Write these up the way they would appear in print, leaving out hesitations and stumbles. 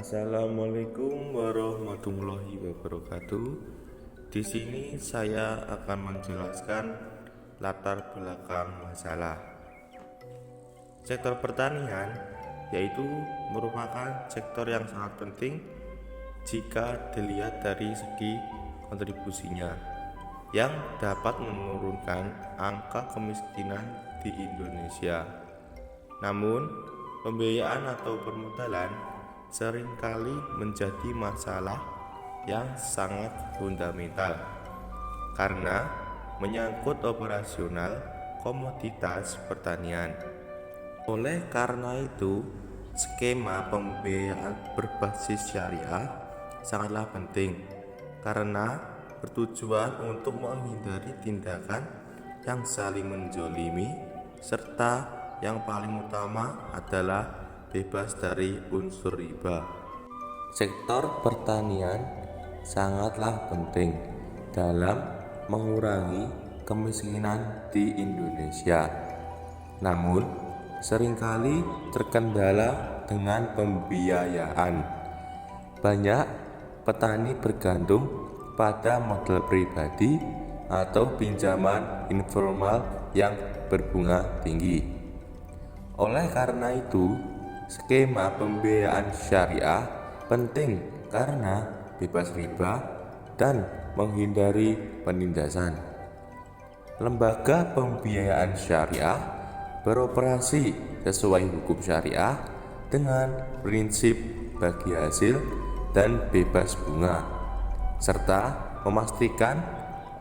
Assalamualaikum warahmatullahi wabarakatuh. Di sini saya akan menjelaskan latar belakang masalah. Sektor pertanian yaitu merupakan sektor yang sangat penting jika dilihat dari segi kontribusinya yang dapat menurunkan angka kemiskinan di Indonesia. Namun, pembiayaan atau permodalan seringkali menjadi masalah yang sangat fundamental karena menyangkut operasional komoditas pertanian. Oleh karena itu, skema pembiayaan berbasis syariah sangatlah penting karena bertujuan untuk menghindari tindakan yang saling menzalimi serta yang paling utama adalah bebas dari unsur riba. Sektor pertanian sangatlah penting dalam mengurangi kemiskinan di Indonesia. Namun, seringkali terkendala dengan pembiayaan. Banyak petani bergantung pada modal pribadi atau pinjaman informal yang berbunga tinggi. Oleh karena itu, skema pembiayaan syariah penting karena bebas riba dan menghindari penindasan. Lembaga pembiayaan syariah beroperasi sesuai hukum syariah dengan prinsip bagi hasil dan bebas bunga, serta memastikan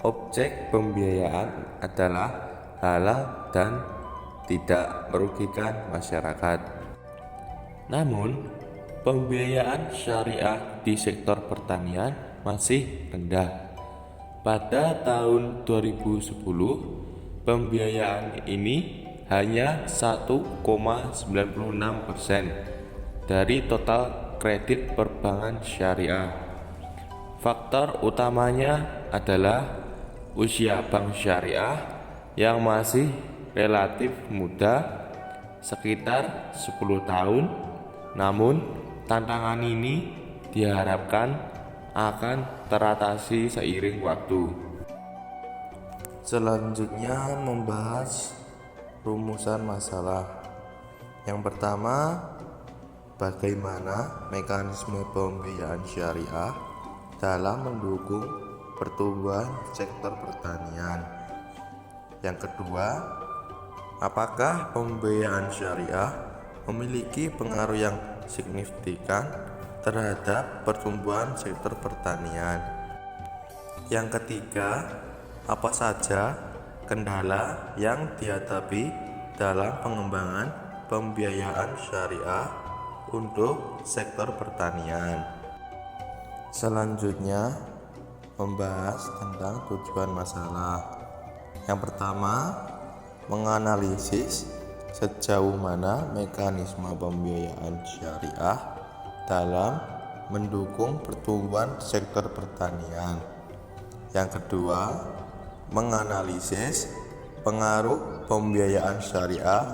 objek pembiayaan adalah halal dan tidak merugikan masyarakat. Namun, pembiayaan syariah di sektor pertanian masih rendah. Pada tahun 2010, pembiayaan ini hanya 1,96% dari total kredit perbankan syariah. Faktor utamanya adalah usia bank syariah yang masih relatif muda, sekitar 10 tahun. Namun, tantangan ini diharapkan akan teratasi seiring waktu. Selanjutnya membahas rumusan masalah. Yang pertama, bagaimana mekanisme pembiayaan syariah dalam mendukung pertumbuhan sektor pertanian. Yang kedua, apakah pembiayaan syariah memiliki pengaruh yang signifikan terhadap pertumbuhan sektor pertanian. Yang ketiga, apa saja kendala yang dihadapi dalam pengembangan pembiayaan syariah untuk sektor pertanian. Selanjutnya, membahas tentang tujuan masalah. Yang pertama, menganalisis sejauh mana mekanisme pembiayaan syariah dalam mendukung pertumbuhan sektor pertanian. Yang kedua, menganalisis pengaruh pembiayaan syariah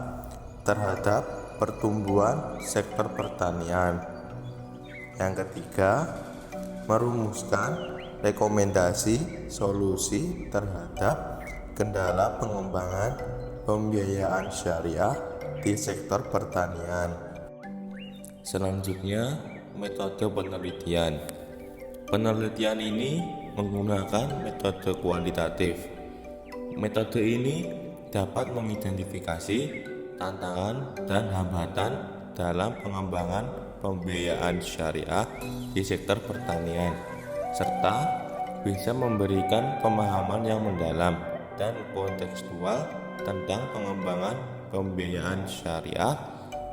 terhadap pertumbuhan sektor pertanian. Yang ketiga, merumuskan rekomendasi solusi terhadap kendala pengembangan pembiayaan syariah di sektor pertanian. Selanjutnya, metode penelitian. Penelitian ini menggunakan metode kualitatif. Metode ini dapat mengidentifikasi tantangan dan hambatan dalam pengembangan pembiayaan syariah di sektor pertanian, serta bisa memberikan pemahaman yang mendalam dan kontekstual tentang pengembangan pembiayaan syariah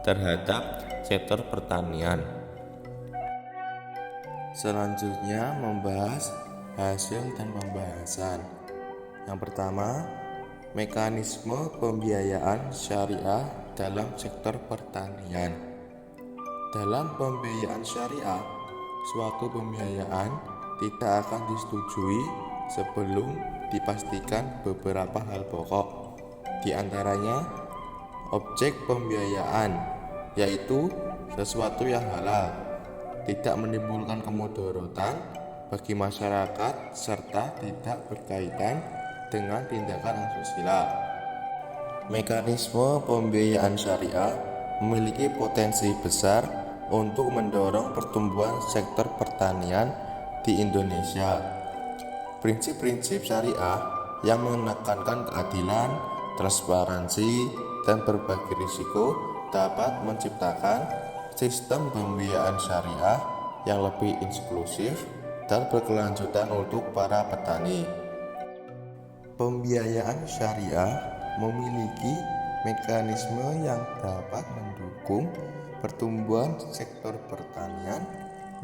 terhadap sektor pertanian. Selanjutnya membahas hasil dan pembahasan. Yang pertama, mekanisme pembiayaan syariah dalam sektor pertanian. Dalam pembiayaan syariah, suatu pembiayaan tidak akan disetujui sebelum dipastikan beberapa hal pokok. Di antaranya, objek pembiayaan, yaitu sesuatu yang halal, tidak menimbulkan kemudaratan bagi masyarakat serta tidak berkaitan dengan tindakan asusila. Mekanisme pembiayaan syariah memiliki potensi besar untuk mendorong pertumbuhan sektor pertanian di Indonesia. Prinsip-prinsip syariah yang menekankan keadilan, transparansi, dan berbagi risiko dapat menciptakan sistem pembiayaan syariah yang lebih inklusif dan berkelanjutan untuk para petani. Pembiayaan syariah memiliki mekanisme yang dapat mendukung pertumbuhan sektor pertanian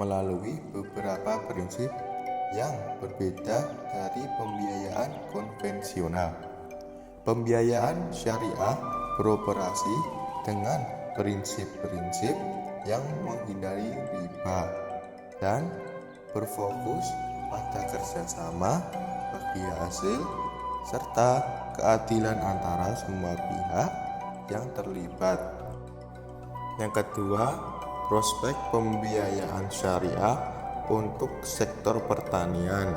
melalui beberapa prinsip yang berbeda dari pembiayaan konvensional. Pembiayaan syariah beroperasi dengan prinsip-prinsip yang menghindari riba dan berfokus pada kerjasama, bagi hasil, serta keadilan antara semua pihak yang terlibat. Yang kedua, prospek pembiayaan syariah untuk sektor pertanian.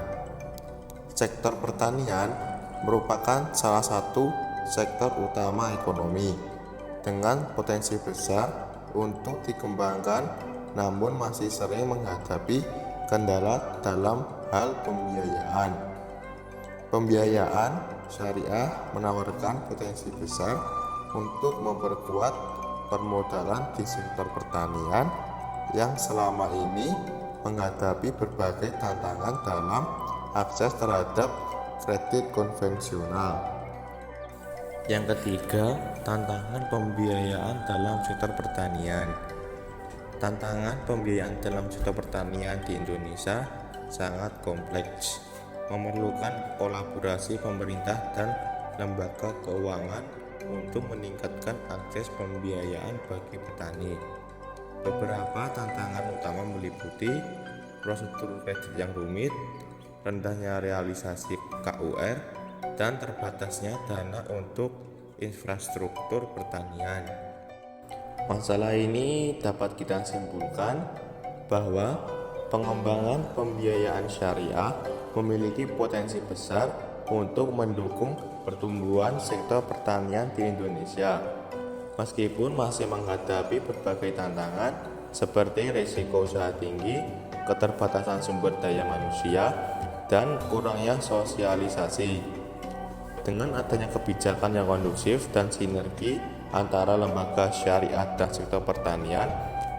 Sektor pertanian merupakan salah satu sektor utama ekonomi dengan potensi besar untuk dikembangkan, namun masih sering menghadapi kendala dalam hal pembiayaan. Pembiayaan syariah menawarkan potensi besar untuk memperkuat permodalan di sektor pertanian yang selama ini menghadapi berbagai tantangan dalam akses terhadap kredit konvensional. Yang ketiga, tantangan pembiayaan dalam sektor pertanian. Tantangan pembiayaan dalam sektor pertanian di Indonesia sangat kompleks, memerlukan kolaborasi pemerintah dan lembaga keuangan untuk meningkatkan akses pembiayaan bagi petani. Beberapa tantangan utama meliputi prosedur kredit yang rumit, rendahnya realisasi KUR, dan terbatasnya dana untuk infrastruktur pertanian. Masalah ini dapat kita simpulkan bahwa pengembangan pembiayaan syariah memiliki potensi besar untuk mendukung pertumbuhan sektor pertanian di Indonesia. Meskipun masih menghadapi berbagai tantangan seperti risiko usaha tinggi, keterbatasan sumber daya manusia, dan kurangnya sosialisasi. Dengan adanya kebijakan yang kondusif dan sinergi antara lembaga syariah dan sektor pertanian,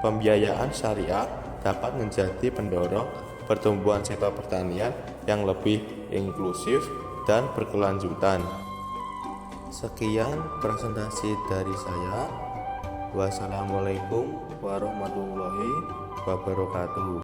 pembiayaan syariah dapat menjadi pendorong pertumbuhan sektor pertanian yang lebih inklusif dan berkelanjutan. Sekian presentasi dari saya. Wassalamualaikum warahmatullahi wabarakatuh.